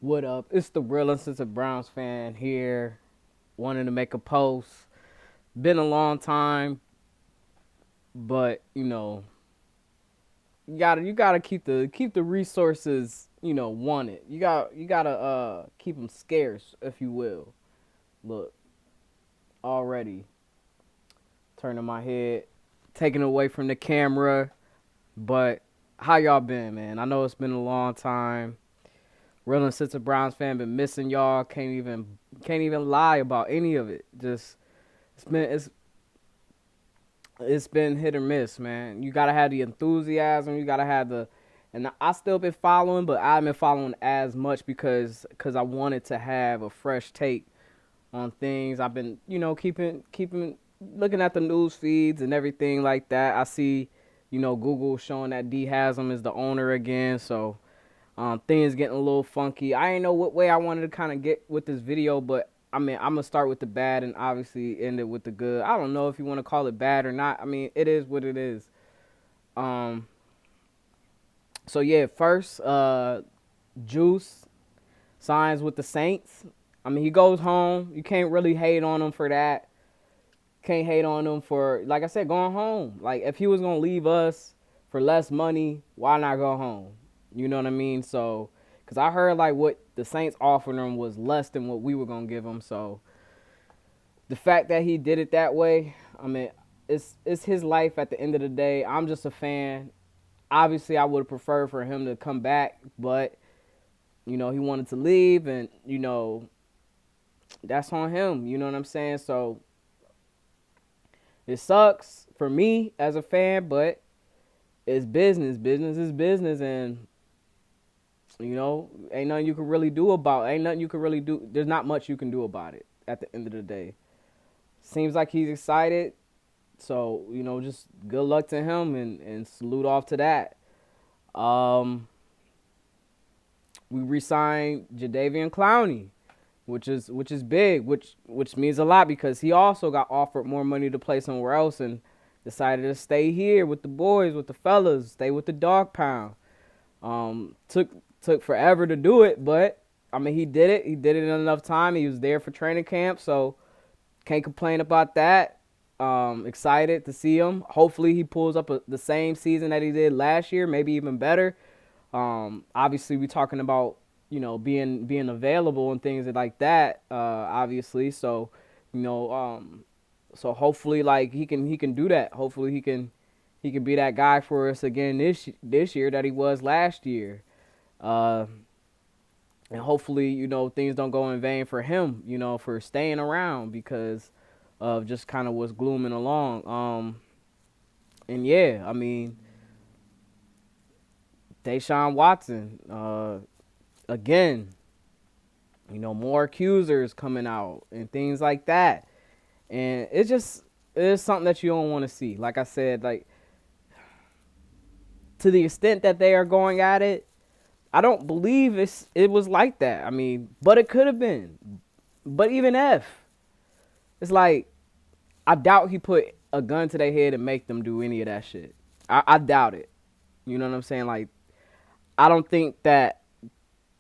What up? It's the real sensitive Browns fan here, wanting to make a post. Been a long time, but you gotta keep the resources wanted. You gotta keep them scarce, if you will. Look, already turning my head, taking away from the camera, but how y'all been, man? I know it's been a long time. Real and sensitive Browns fan, been missing y'all. Can't even lie about any of it. Just it's been it's it's been hit or miss, man. You gotta have the enthusiasm. You gotta have the, and I still been following, but I haven't been following as much because I wanted to have a fresh take on things. I've been keeping looking at the news feeds and everything like that. I see Google showing that D Haslam is the owner again, so things getting a little funky. I didn't know what way I wanted to kind of get with this video, but I mean, I'm gonna start with the bad and obviously end it with the good. I don't know if you want to call it bad or not. I mean, it is what it is. Um, so yeah, first, Juice signs with the Saints. I mean, he goes home. You can't really hate on him for that. Can't hate on him for, like I said, going home. Like, if he was gonna leave us for less money, why not go home? You know what I mean? So, because I heard like what the Saints offered him was less than what we were gonna give him. So, the fact that he did it that way, I mean, it's his life at the end of the day. I'm just a fan. Obviously, I would have preferred for him to come back, but he wanted to leave, and that's on him. You know what I'm saying? So it sucks for me as a fan, but it's business. Business is business, and ain't nothing you can really do about. Ain't nothing you can really do. There's not much you can do about it at the end of the day. Seems like he's excited, so just good luck to him, and salute off to that. Um, we re-signed Jadeveon Clowney, which is big, which means a lot because he also got offered more money to play somewhere else and decided to stay here with the boys, with the fellas, stay with the dog pound. Took forever to do it, but I mean he did it. He did it in enough time. He was there for training camp, so can't complain about that. Excited to see him. Hopefully he pulls up the same season that he did last year, maybe even better. Obviously we talking about being available and things like that. Obviously, so you know, so hopefully like he can do that. Hopefully he can be that guy for us again this year that he was last year. Uh, and hopefully things don't go in vain for him. For staying around because of just kind of what's glooming along. And yeah, I mean Deshawn Watson. Again, more accusers coming out and things like that. And it's something that you don't want to see. Like I said, like to the extent that they are going at it, I don't believe it was like that. I mean, but it could have been. But even if, it's like I doubt he put a gun to their head and make them do any of that shit. I doubt it. You know what I'm saying? Like I don't think that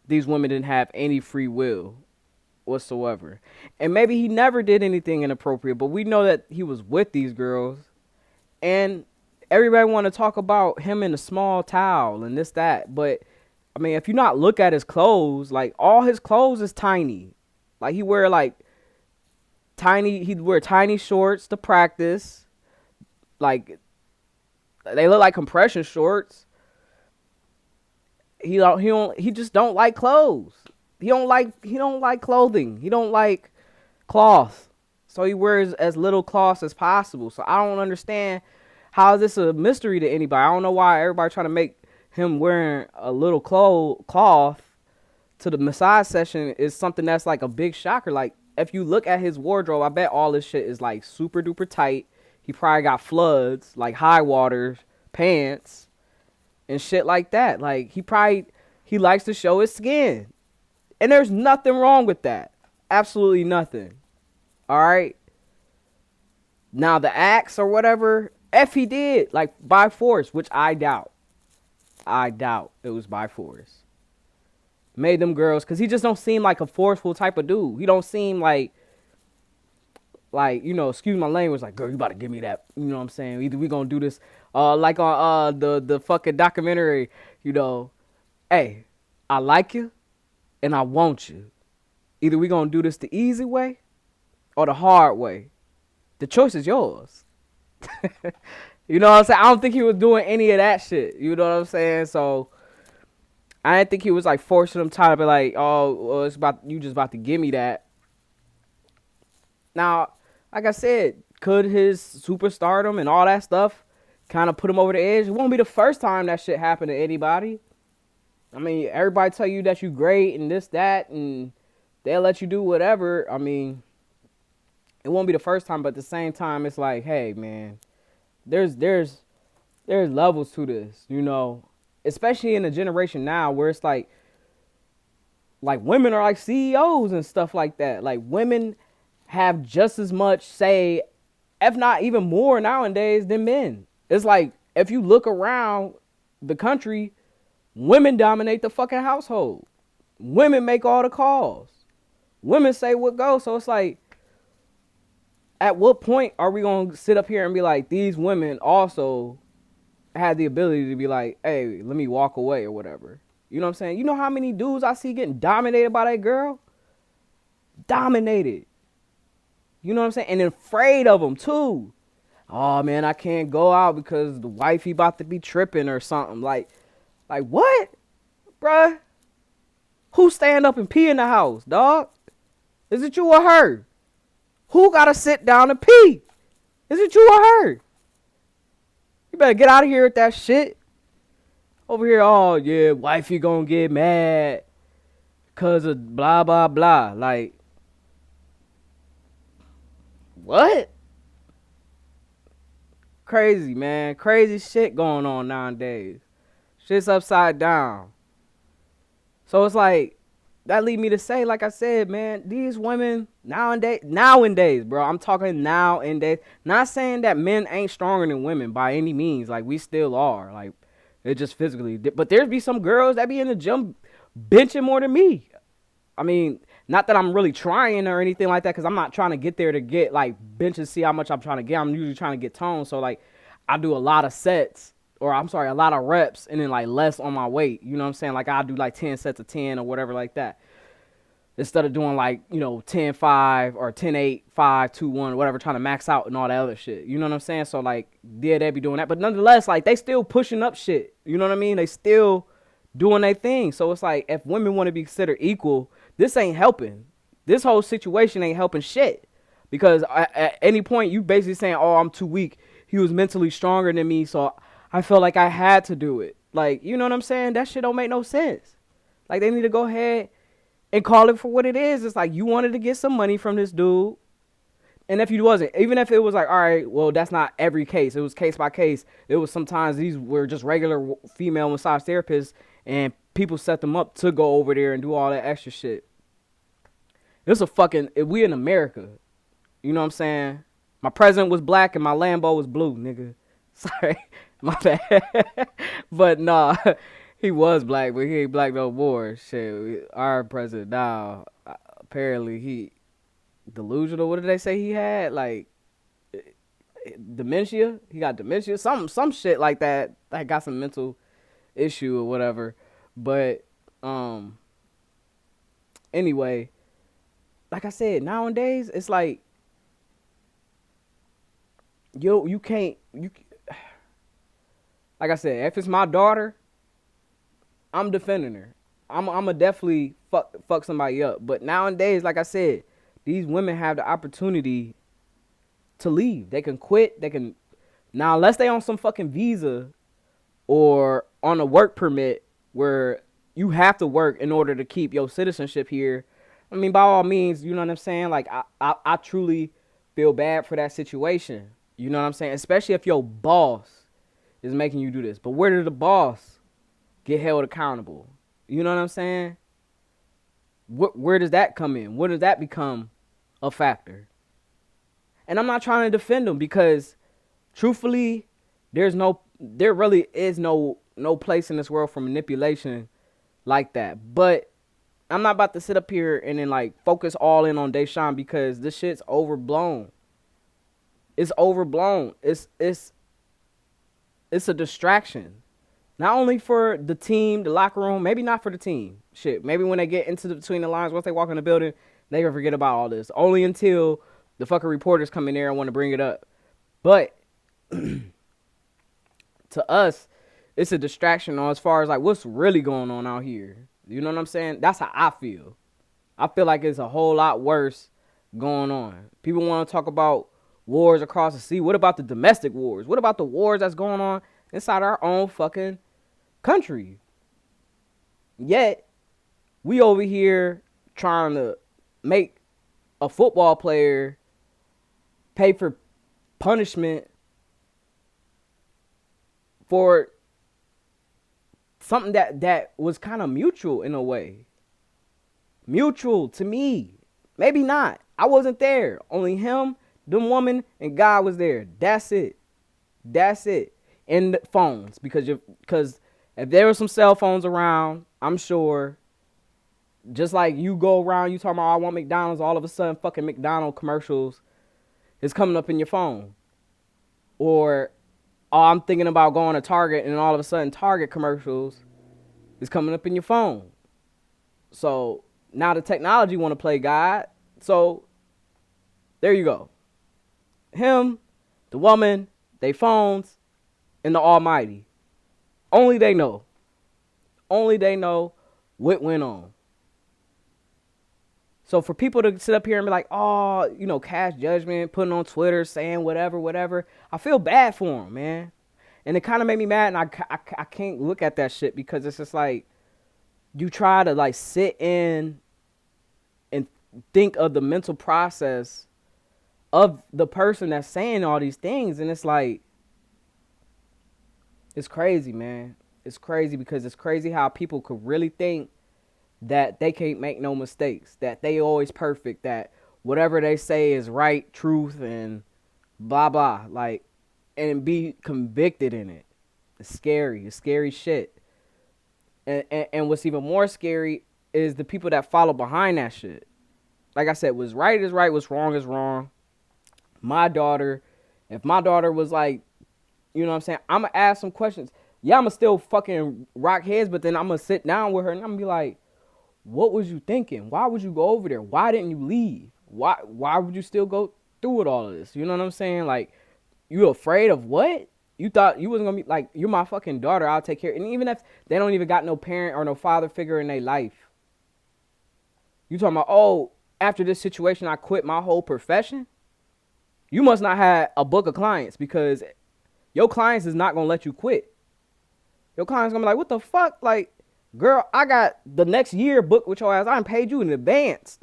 these women didn't have any free will whatsoever. And maybe he never did anything inappropriate, but we know that he was with these girls, and everybody want to talk about him in a small towel and this that. But I mean, if you not look at his clothes, like all his clothes is tiny. Like he'd wear tiny shorts to practice. Like they look like compression shorts. He just don't like clothes. He don't like clothing. He don't like cloth. So he wears as little cloth as possible. So I don't understand how is this a mystery to anybody. I don't know why everybody trying to make him wearing a little cloth to the massage session is something that's like a big shocker. Like if you look at his wardrobe, I bet all this shit is like super duper tight. He probably got floods, like high waters, pants, and shit like that. Like he likes to show his skin. And there's nothing wrong with that. Absolutely nothing. All right. Now the axe or whatever, if he did, like by force, which I doubt. I doubt it was by force. made them girls, because he just don't seem like a forceful type of dude. He don't seem like, excuse my language, like, girl, you about to give me that, you know what I'm saying? Either we gonna do this, like on the fucking documentary, hey, I like you and I want you. Either we gonna do this the easy way or the hard way. The choice is yours. You know what I'm saying? I don't think he was doing any of that shit. You know what I'm saying? So I didn't think he was like forcing them to be like, oh, well, you just about to give me that. Now, like I said, could his superstardom and all that stuff kind of put him over the edge? It won't be the first time that shit happened to anybody. I mean, everybody tell you that you great and this, that, and they'll let you do whatever. I mean, it won't be the first time, but at the same time, it's like, hey, man, there's levels to this, especially in a generation now where it's like women are like CEOs and stuff like that. Like, women have just as much say, if not even more nowadays, than men. It's like, if you look around the country, women dominate the fucking household. Women make all the calls. Women say what goes. So it's like, at what point are we going to sit up here and be like, these women also had the ability to be like, hey, let me walk away or whatever. You know what I'm saying? You know how many dudes I see getting dominated by that girl? Dominated. You know what I'm saying? And afraid of them too. Oh man, I can't go out because the wifey about to be tripping or something. Like what? Bruh? Who stand up and pee in the house, dog? Is it you or her? Who gotta sit down and pee? Is it you or her? You better get out of here with that shit. Over here, oh yeah, wifey gonna get mad because of blah, blah, blah. Like, what? Crazy, man. Crazy shit going on nowadays. Shit's upside down. So it's like, that lead me to say, like I said, man, these women nowadays, bro, I'm talking nowadays. Not saying that men ain't stronger than women by any means. Like, we still are. Like, it's just physically. But there's be some girls that be in the gym benching more than me. I mean, not that I'm really trying or anything like that, because I'm not trying to get there to get, like, bench and see how much I'm trying to get. I'm usually trying to get toned. So, like, I do a lot of sets. Or, I'm sorry, a lot of reps and then, like, less on my weight. You know what I'm saying? Like, I'll do, like, 10 sets of 10 or whatever like that. Instead of doing, like, 10-5 or 10-8, 5-2-1, whatever, trying to max out and all that other shit. You know what I'm saying? So, like, yeah, they be doing that. But nonetheless, like, they still pushing up shit. You know what I mean? They still doing their thing. So, it's like, if women want to be considered equal, this ain't helping. This whole situation ain't helping shit. Because at any point, you basically saying, oh, I'm too weak. He was mentally stronger than me, so I felt like I had to do it. Like, you know what I'm saying? That shit don't make no sense. Like, they need to go ahead and call it for what it is. It's like, you wanted to get some money from this dude. And if you wasn't, even if it was like, all right, well, that's not every case. It was case by case. It was sometimes these were just regular female massage therapists and people set them up to go over there and do all that extra shit. It's a fucking, we in America. You know what I'm saying? My president was black and my Lambo was blue, nigga. Sorry. My bad. But nah, he was black, but he ain't black no more. Shit, our president now, apparently he delusional. What did they say he had? Like, dementia? He got dementia? Some shit like that. Like, got some mental issue or whatever. But, anyway, like I said, nowadays, it's like, you can't, like I said, if it's my daughter, I'm defending her. I'm a definitely fuck somebody up. But nowadays, like I said, these women have the opportunity to leave. They can quit. They can, now unless they on some fucking visa or on a work permit where you have to work in order to keep your citizenship here. I mean, by all means, you know what I'm saying? Like, I truly feel bad for that situation. You know what I'm saying? Especially if your boss is making you do this. But where did the boss get held accountable? You know what I'm saying? Where does that come in? Where does that become a factor? And I'm not trying to defend them because, truthfully, there really is no place in this world for manipulation like that. But I'm not about to sit up here and then like focus all in on Deshawn because this shit's overblown. It's overblown. It's a distraction. Not only for the team, the locker room, maybe not for the team. Shit, maybe when they get into between the lines, once they walk in the building, they can forget about all this. Only until the fucking reporters come in there and want to bring it up. But to us, it's a distraction on as far as like what's really going on out here. You know what I'm saying? That's how I feel. I feel like it's a whole lot worse going on. People want to talk about wars across the sea. What about the domestic wars? What about the wars that's going on inside our own fucking country? Yet, we over here trying to make a football player pay for punishment for something that was kind of mutual in a way. Mutual to me. Maybe not. I wasn't there. Only him, the woman, and God was there. That's it. That's it. And the phones. Because if there were some cell phones around, I'm sure, just like you go around, you talking about, I want McDonald's, all of a sudden fucking McDonald's commercials is coming up in your phone. Or, oh, I'm thinking about going to Target, and all of a sudden Target commercials is coming up in your phone. So, now the technology want to play God. So, there you go. Him, the woman, they phones, and the Almighty. Only they know. Only they know what went on. So for people to sit up here and be like, oh, you know, cast judgment, putting on Twitter, saying whatever, I feel bad for them, man. And it kind of made me mad, and I can't look at that shit because it's just like, you try to like sit in and think of the mental process of the person that's saying all these things, and it's like, it's crazy, man. It's crazy because it's crazy how people could really think that they can't make no mistakes, that they always perfect, that whatever they say is right, truth, and blah, blah, like, and be convicted in it. It's scary. It's scary shit. And what's even more scary is the people that follow behind that shit. Like I said, what's right is right, what's wrong is wrong. My daughter, if my daughter was like, you know what I'm saying, I'm going to ask some questions. Yeah, I'm going to still fucking rock heads, but then I'm going to sit down with her and I'm going to be like, what was you thinking? Why would you go over there? Why didn't you leave? Why would you still go through with all of this? You know what I'm saying? Like, you afraid of what? You thought you wasn't going to be like, you're my fucking daughter. I'll take care. And even if they don't even got no parent or no father figure in their life. You talking about, oh, after this situation, I quit my whole profession? You must not have a book of clients because your clients is not going to let you quit. Your clients going to be like, what the fuck? Like, girl, I got the next year booked with your ass. I done paid you in advance.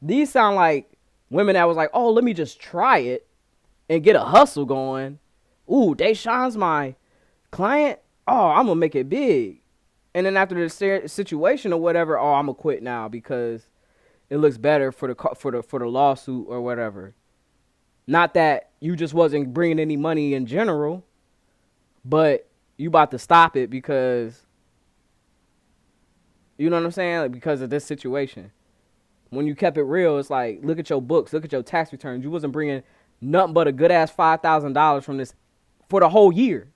These sound like women that was like, oh, let me just try it and get a hustle going. Ooh, Deshawn's my client. Oh, I'm going to make it big. And then after the situation or whatever, oh, I'm going to quit now because it looks better for the lawsuit or whatever. Not that you just wasn't bringing any money in general, but you about to stop it because, you know what I'm saying? Like, because of this situation. When you kept it real, it's like, look at your books, look at your tax returns. You wasn't bringing nothing but a good ass $5,000 from this for the whole year.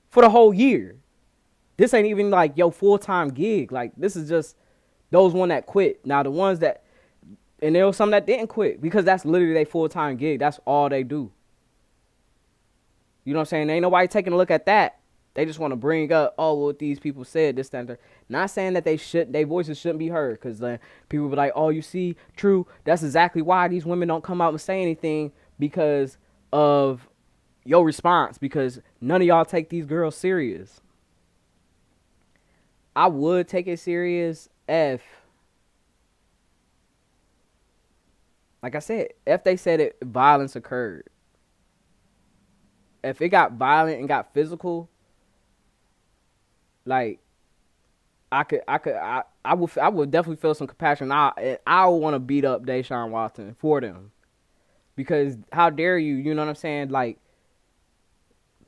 For the whole year. This ain't even like your full-time gig. Like, this is just those one that quit. Now, the ones that, and there was some that didn't quit because that's literally their full-time gig. That's all they do. You know what I'm saying? Ain't nobody taking a look at that. They just want to bring up, oh, what these people said, this, that, and that. Not saying that their voices shouldn't be heard, because then people be like, oh, you see, true, that's exactly why these women don't come out and say anything, because of your response, because none of y'all take these girls serious. I would take it serious if, like I said, if they said it, violence occurred. If it got violent and got physical, like, I would definitely feel some compassion. I would want to beat up Deshaun Watson for them, because how dare you? You know what I'm saying? Like,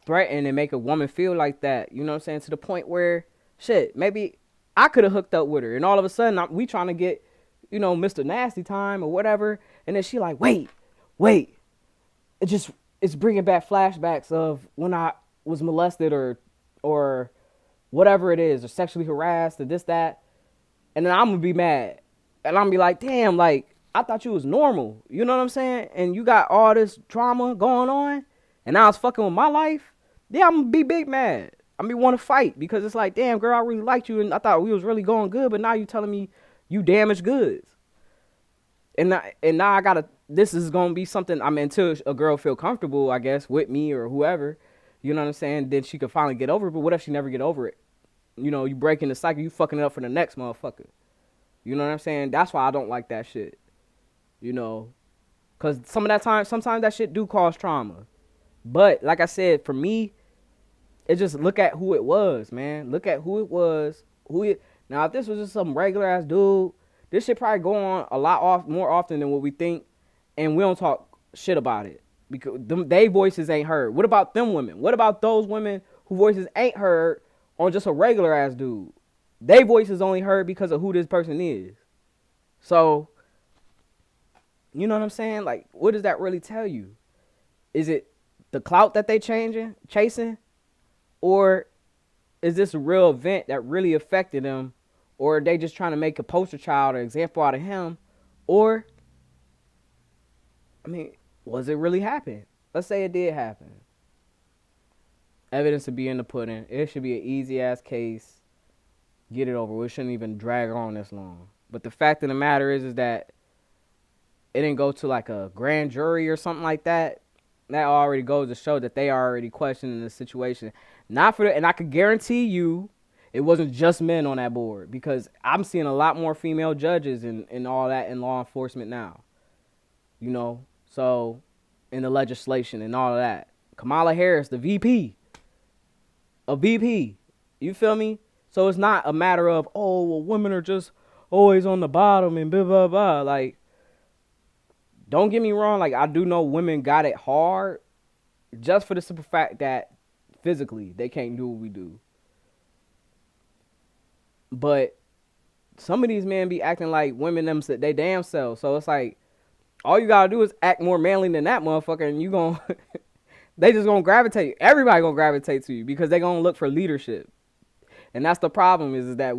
threaten and make a woman feel like that. You know what I'm saying? To the point where, shit, maybe I could have hooked up with her, and all of a sudden we trying to get, Mr. Nasty time or whatever, and then she like, wait, it's bringing back flashbacks of when I was molested or whatever it is, or sexually harassed or this that, and then I'm gonna be mad, and I'm gonna be like, damn, like I thought you was normal, you know what I'm saying? And you got all this trauma going on, and now it's fucking with my life. Yeah, I'm gonna be big mad. I'm gonna want to fight because it's like, damn, girl, I really liked you, and I thought we was really going good, but now you telling me you damaged goods, and now I gotta. This is gonna be something. I mean, until a girl feel comfortable, I guess, with me or whoever, you know what I'm saying? Then she could finally get over it. But what if she never get over it? You breaking the cycle, you fucking it up for the next motherfucker. You know what I'm saying? That's why I don't like that shit. Cause sometimes that shit do cause trauma. But like I said, for me, it just look at who it was, man. Look at who it was. Now, if this was just some regular ass dude, this shit probably go on a lot more often than what we think, and we don't talk shit about it because they voices ain't heard. What about them women? What about those women who voices ain't heard on just a regular ass dude? They voices only heard because of who this person is. So, you know what I'm saying? Like, what does that really tell you? Is it the clout that they chasing? Or is this a real event that really affected them? Or are they just trying to make a poster child or example out of him? Or, I mean, was it really happen? Let's say it did happen. Evidence to be in the pudding. It should be an easy ass case. Get it over. It shouldn't even drag on this long. But the fact of the matter is that it didn't go to like a grand jury or something like that. That already goes to show that they are already questioning the situation. And I could guarantee you it wasn't just men on that board, because I'm seeing a lot more female judges and all that in law enforcement now. So in the legislation and all of that. Kamala Harris, the VP. A VP. You feel me? So it's not a matter of, oh, well, women are just always on the bottom and blah, blah, blah. Like, don't get me wrong. Like, I do know women got it hard just for the simple fact that physically they can't do what we do. But some of these men be acting like women they damn selves. So it's like, all you gotta do is act more manly than that motherfucker, and you gon' they just gonna gravitate. Everybody gonna gravitate to you because they gonna look for leadership. And that's the problem is that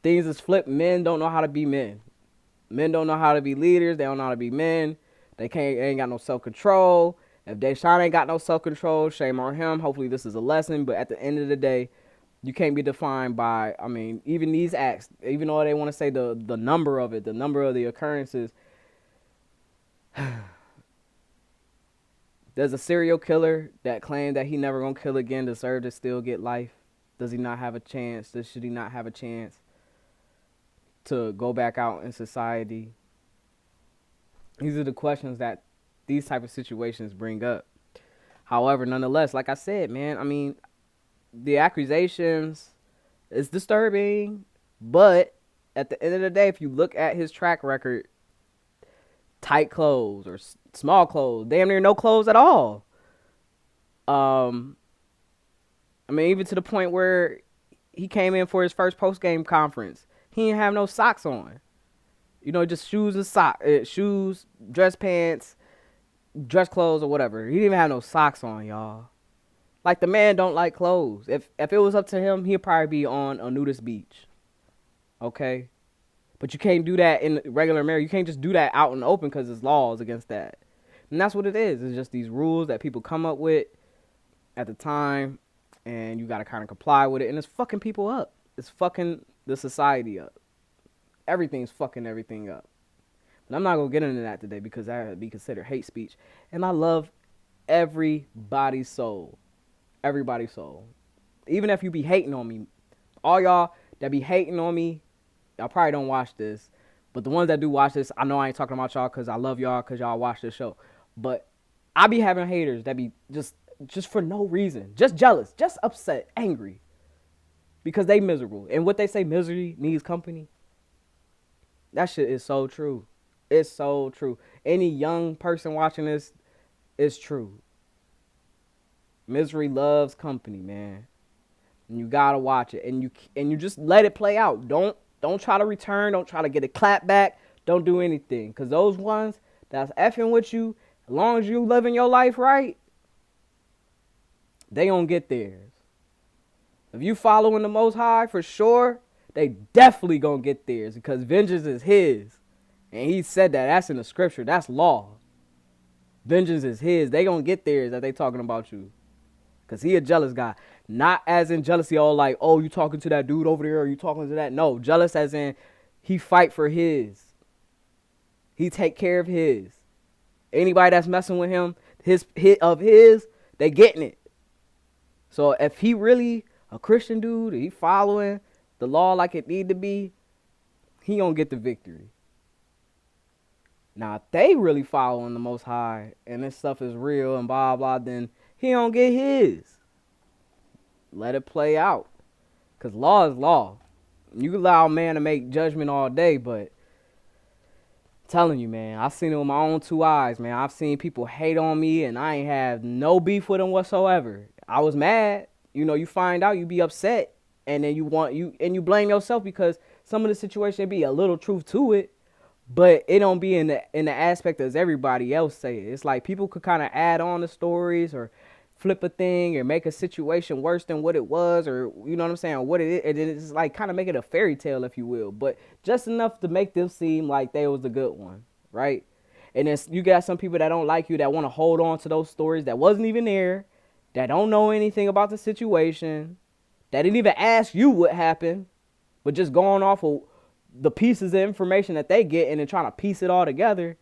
things is flipped. Men don't know how to be men. Men don't know how to be leaders. They don't know how to be men. They ain't got no self-control. If Deshawn ain't got no self-control, shame on him. Hopefully this is a lesson. But at the end of the day, you can't be defined by, even these acts, even though they want to say the number of it, the number of the occurrences. Does a serial killer that claimed that he never gonna kill again deserve to still get life? Does he not have a chance? Should he not have a chance to go back out in society? These are the questions that these type of situations bring up. However, nonetheless, like I said, man, the accusations is disturbing, but at the end of the day, if you look at his track record, tight clothes or small clothes, damn near no clothes at all. Even to the point where he came in for his first post-game conference, he didn't have no socks on. Just shoes and shoes, dress pants, dress clothes or whatever. He didn't even have no socks on, y'all. Like, the man don't like clothes. If it was up to him, he'd probably be on a nudist beach. Okay? But you can't do that in regular America. You can't just do that out in the open because there's laws against that. And that's what it is. It's just these rules that people come up with at the time, and you got to kind of comply with it. And it's fucking people up. It's fucking the society up. Everything's fucking everything up. But I'm not going to get into that today because that would be considered hate speech. And I love everybody's soul. Everybody's soul. Even if you be hating on me, all y'all that be hating on me, y'all probably don't watch this. But the ones that do watch this, I know I ain't talking about y'all because I love y'all because y'all watch this show. But I be having haters that be just for no reason. Just jealous. Just upset. Angry. Because they miserable. And what they say, misery needs company. That shit is so true. It's so true. Any young person watching this, it's true. Misery loves company, man. And you gotta watch it, and you just let it play out. Don't try to return. Don't try to get a clap back. Don't do anything, cause those ones that's effing with you, as long as you living your life right, they gonna get theirs. If you following the Most High, for sure, they definitely gonna get theirs, because vengeance is His, and He said that. That's in the scripture. That's law. Vengeance is His. They gonna get theirs that they talking about you. Because He a jealous guy. Not as in jealousy, all like, oh, you talking to that dude over there, or you talking to that. No, jealous as in He fight for His. He take care of His. Anybody that's messing with Him, his, they getting it. So if He really a Christian dude, He following the law like it need to be, He gonna get the victory. Now, if they really following the Most High and this stuff is real and blah, blah, then He don't get his. Let it play out. Because law is law. You allow man to make judgment all day, but I'm telling you, man, I've seen it with my own two eyes, man. I've seen people hate on me, and I ain't have no beef with them whatsoever. I was mad. You know, you find out, you be upset, and then you blame yourself, because some of the situation be a little truth to it. But it don't be in the aspect as everybody else say it. It's like people could kind of add on the stories or flip a thing or make a situation worse than what it was, or you know what I'm saying, or what it is. It's like kind of make it a fairy tale, if you will, but just enough to make them seem like they was the good one, right? And then you got some people that don't like you, that want to hold on to those stories that wasn't even there, that don't know anything about the situation, that didn't even ask you what happened, but just going off of the pieces of information that they get and then trying to piece it all together,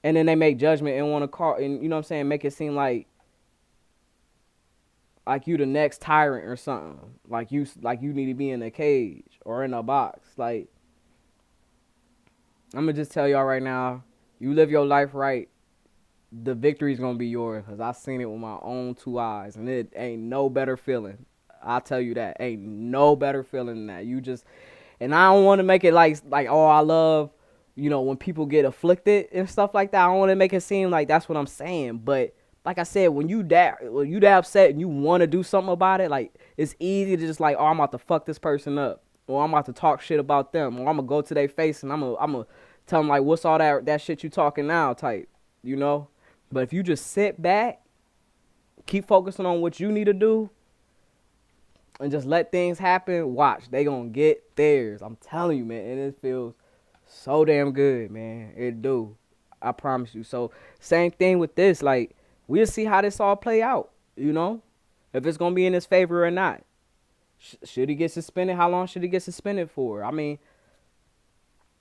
and then they make judgment and want to call, and you know what I'm saying, make it seem like you the next tyrant or something, like you need to be in a cage or in a box. Like, I'm gonna just tell y'all right now, you live your life right, the victory's gonna be yours, because I seen it with my own two eyes, and it ain't no better feeling. I'll tell you that. Ain't no better feeling than that. You just, and I don't want to make it like, oh, I love, you know, when people get afflicted and stuff like that. I don't want to make it seem like that's what I'm saying. But like I said, when you that upset and you want to do something about it, like, it's easy to just like, oh, I'm about to fuck this person up, or I'm about to talk shit about them, or I'm gonna go to their face and I'm gonna tell them like, what's all that shit you talking now type, you know. But if you just sit back, keep focusing on what you need to do, and just let things happen, watch, they gonna get theirs. I'm telling you, man, and it feels so damn good, man. It do. I promise you. So, same thing with this. Like, we'll see how this all play out, you know? If it's gonna be in his favor or not. Should he get suspended? How long should he get suspended for? I mean,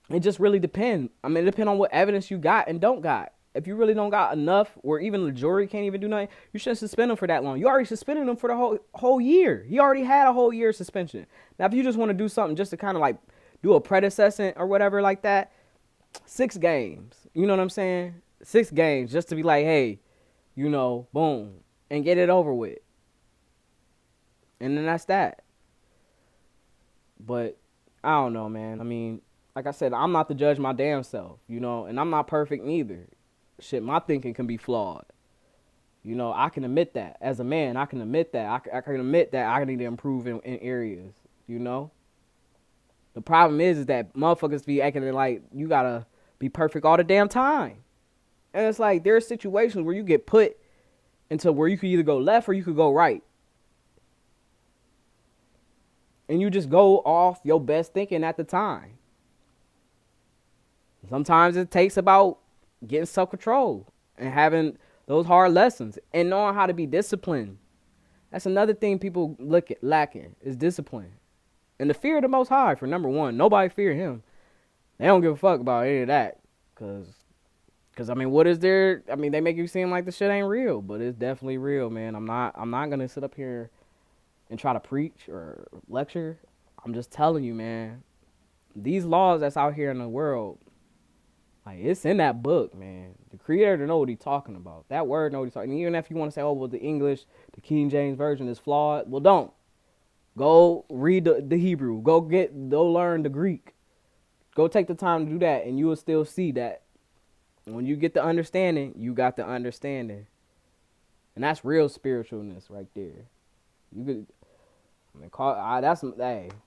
it just really depends. I mean, it depends on what evidence you got and don't got. If you really don't got enough, or even the jury can't even do nothing, you shouldn't suspend him for that long. You already suspended him for the whole year. He already had a whole year suspension. Now, if you just want to do something just to kind of like do a predecessor or whatever like that, 6 games. You know what I'm saying? 6 games just to be like, hey, you know, boom, and get it over with. And then that's that. But I don't know, man. I mean, like I said, I'm not to judge my damn self, you know, and I'm not perfect neither. Shit, my thinking can be flawed. You know, I can admit that. As a man, I can admit that. I can admit that I need to improve in areas, you know. The problem is that motherfuckers be acting like you gotta be perfect all the damn time. And it's like, there are situations where you get put into where you could either go left or you could go right. And you just go off your best thinking at the time. Sometimes it takes about getting self-control and having those hard lessons and knowing how to be disciplined. That's another thing people lacking is discipline. And the fear of the Most High, for number one. Nobody fear him. They don't give a fuck about any of that. Because I mean, what is there? I mean, they make you seem like the shit ain't real, but it's definitely real, man. I'm not going to sit up here and try to preach or lecture. I'm just telling you, man. These laws that's out here in the world, like, it's in that book, man. The creator know what he's talking about. That word know what he's talking. And even if you want to say, oh, well, the English, the King James Version is flawed, well, don't. Go read the Hebrew. Go learn the Greek. Go take the time to do that, and you will still see that when you get the understanding, you got the understanding. And that's real spiritualness right there. I mean,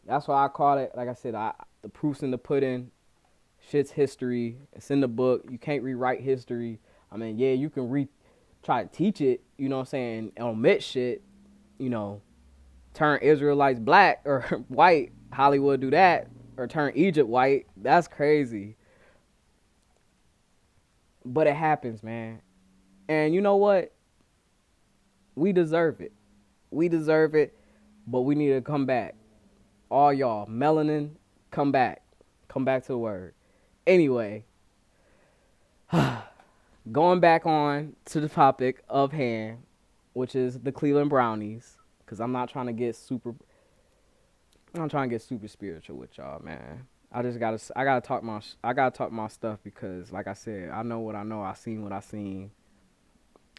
that's why I call it. Like I said, the proof's in the pudding. Shit's history. It's in the book. You can't rewrite history. I mean, yeah, you can try to teach it. You know what I'm saying? And omit shit. You know, turn Israelites black or white. Hollywood do that, or turn Egypt white. That's crazy. But it happens, man. And you know what? We deserve it. We deserve it. But we need to come back. All y'all, melanin, come back. Come back to the word. Anyway, going back on to the topic of hand, which is the Cleveland Brownies, because I'm not trying to get super spiritual with y'all, man. I gotta talk my stuff because, like I said, I know what I know. I seen what I seen,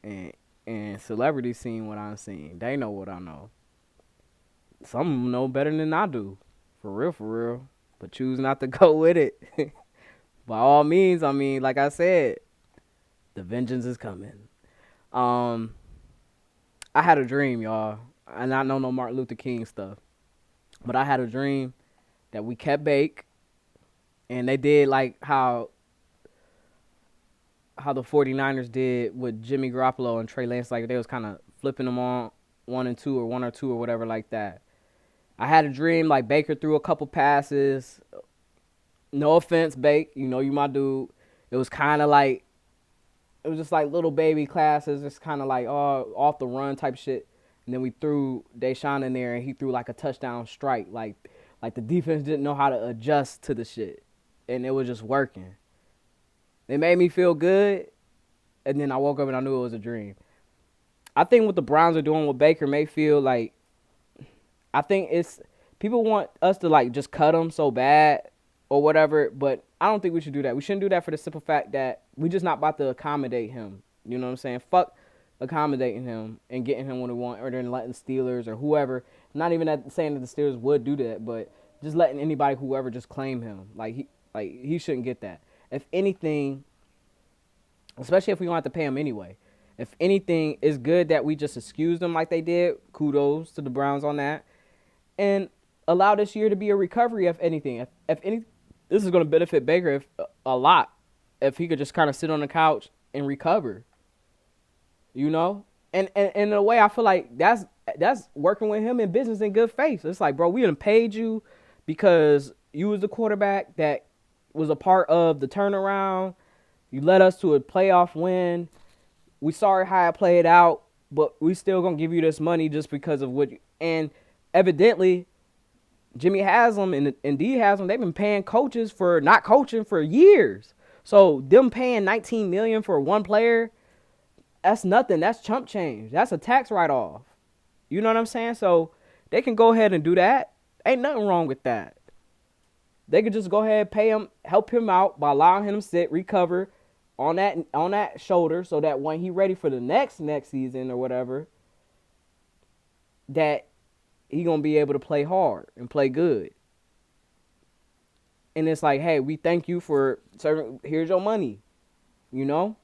and celebrities seen what I seen. They know what I know. Some of them know better than I do, for real. But choose not to go with it. By all means, I mean, like I said, the vengeance is coming. I had a dream, y'all, and I know no Martin Luther King stuff, but I had a dream that we kept Bake, and they did like how the 49ers did with Jimmy Garoppolo and Trey Lance, like they was kind of flipping them on 1 and 2 or 1 or 2 or whatever like that. I had a dream like Baker threw a couple passes. No offense, Bake, you know you my dude. It was kind of like, it was just like little baby classes, just kind of like off the run type shit. And then we threw Deshawn in there, and he threw like a touchdown strike. Like the defense didn't know how to adjust to the shit, and it was just working. It made me feel good, and then I woke up and I knew it was a dream. I think what the Browns are doing with Baker Mayfield, like, I think it's, people want us to like just cut him so bad or whatever, but I don't think we should do that. We shouldn't do that for the simple fact that we just not about to accommodate him. You know what I'm saying? Fuck accommodating him and getting him what we want, or then letting Steelers or whoever, not even saying that the Steelers would do that, but just letting anybody, whoever, just claim him. He shouldn't get that. If anything, especially if we don't have to pay him anyway, if anything, it's good that we just excuse them like they did. Kudos to the Browns on that. And allow this year to be a recovery, if anything. If any, this is going to benefit Baker a lot if he could just kind of sit on the couch and recover. You know? And in a way, I feel like that's working with him in business in good faith. It's like, bro, we done paid you because you was the quarterback that was a part of the turnaround. You led us to a playoff win. We sorry how it played out, but we still going to give you this money just because of what you, and evidently Jimmy Haslam and D Haslam, they've been paying coaches for not coaching for years. So them paying $19 million for one player, that's nothing. That's chump change. That's a tax write-off. You know what I'm saying? So they can go ahead and do that. Ain't nothing wrong with that. They could just go ahead and pay him, help him out by allowing him to sit, recover on that shoulder, so that when he ready for the next season or whatever, that he gonna be able to play hard and play good. And it's like, hey, we thank you for serving. Here's your money. You know?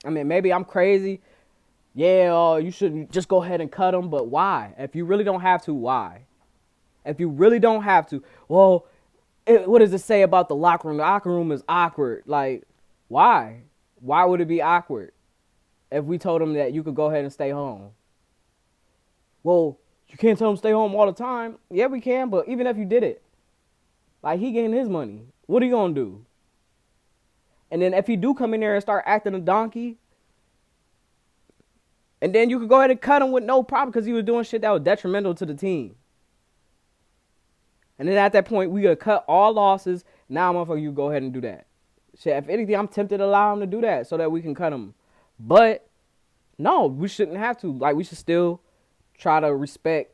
I mean, maybe I'm crazy. Yeah, you should just go ahead and cut him, but why? If you really don't have to, why? If you really don't have to, well, what does it say about the locker room? The locker room is awkward. Like, why? Why would it be awkward if we told him that you could go ahead and stay home? Well, you can't tell him to stay home all the time. Yeah, we can, but even if you did it, like, he getting his money. What are you going to do? And then if he do come in there and start acting a donkey, and then you could go ahead and cut him with no problem because he was doing shit that was detrimental to the team. And then at that point, we going to cut all losses. Now, motherfucker, you go ahead and do that. Shit, if anything, I'm tempted to allow him to do that so that we can cut him. But, no, we shouldn't have to. Like, we should still try to respect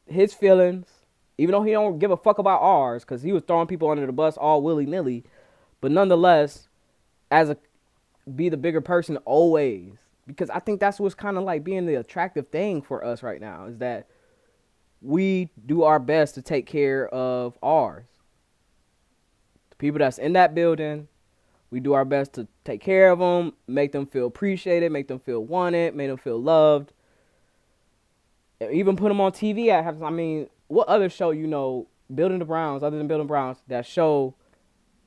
his feelings, even though he don't give a fuck about ours, because he was throwing people under the bus all willy-nilly. But nonetheless, be the bigger person always. Because I think that's what's kind of like being the attractive thing for us right now, is that we do our best to take care of ours. The people that's in that building, we do our best to take care of them, make them feel appreciated, make them feel wanted, make them feel loved. Even put them on TV at halftime. I mean, what other show building the Browns other than building Browns that show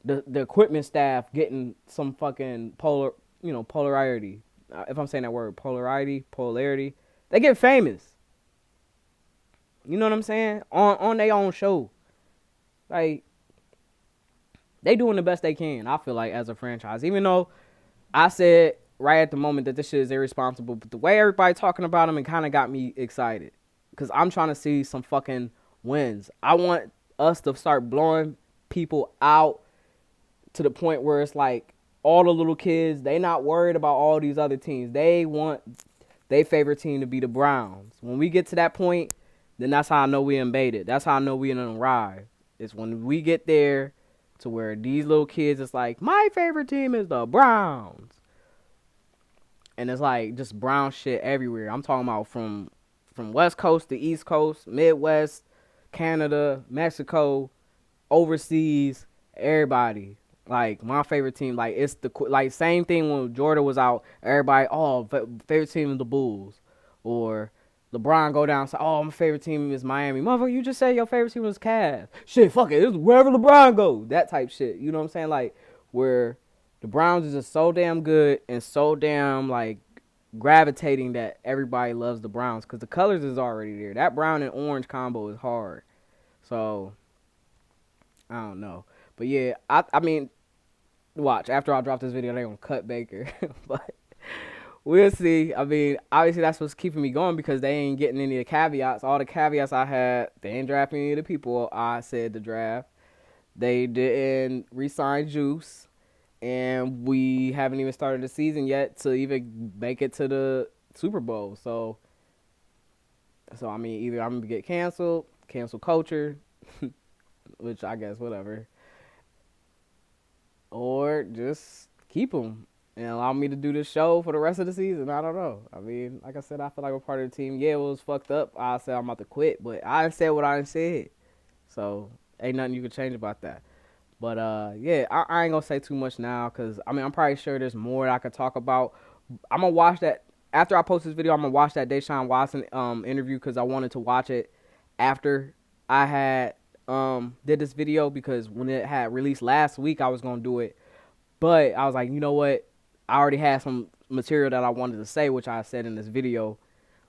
the equipment staff getting some fucking polarity. If I'm saying that word, polarity, they get famous. You know what I'm saying? On their own show, like they doing the best they can. I feel like as a franchise, even though I said right at the moment that this shit is irresponsible, but the way everybody talking about them, it kind of got me excited because I'm trying to see some fucking wins. I want us to start blowing people out to the point where it's like all the little kids, they not worried about all these other teams. They want their favorite team to be the Browns. When we get to that point, then that's how I know we invaded. That's how I know we in a ride. It's when we get there to where these little kids, it's like, my favorite team is the Browns. And it's like just brown shit everywhere. I'm talking about from West Coast to East Coast, Midwest, Canada, Mexico, overseas, everybody. Like my favorite team, like it's the like same thing when Jordan was out. Everybody, favorite team is the Bulls, or LeBron go down and say, oh, my favorite team is Miami. Motherfucker, you just said your favorite team was Cavs. Shit, fuck it, it's wherever LeBron goes. That type shit. You know what I'm saying? Like where the Browns is just so damn good and so damn like gravitating that everybody loves the Browns because the colors is already there. That brown and orange combo is hard. So I don't know, but yeah, I mean, watch after I drop this video, they gonna cut Baker, but we'll see. I mean, obviously that's what's keeping me going because they ain't getting any of the caveats. All the caveats I had, they ain't drafting any of the people I said to draft. They didn't re-sign Juice, and we haven't even started the season yet to even make it to the Super Bowl. So I mean, either I'm gonna get canceled, cancel culture, which I guess whatever, or just keep them and allow me to do this show for the rest of the season. I don't know. I mean, like I said, I feel like we're part of the team. Yeah, it was fucked up. I said I'm about to quit, but I said what I said. So ain't nothing you can change about that. But yeah, I ain't gonna say too much now because I mean I'm probably sure there's more that I could talk about. I'm gonna watch that after I post this video. I'm gonna watch that Deshawn Watson interview because I wanted to watch it after I had did this video because when it had released last week I was gonna do it, but I was like, you know what? I already had some material that I wanted to say, which I said in this video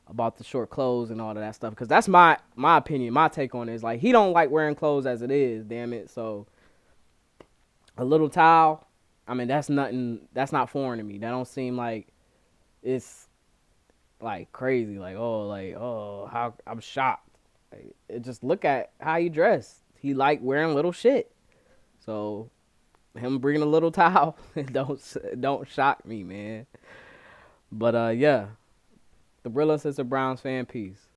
about the short clothes and all of that stuff. Because that's my opinion, my take on it is like he don't like wearing clothes as it is. Damn it. So a little towel, I mean that's nothing. That's not foreign to me. That don't seem like it's like crazy. Like how I'm shocked. Like, just look at how he dressed. He like wearing little shit. So him bringing a little towel don't shock me, man. But yeah, the Brilliant is a Browns fan. Peace.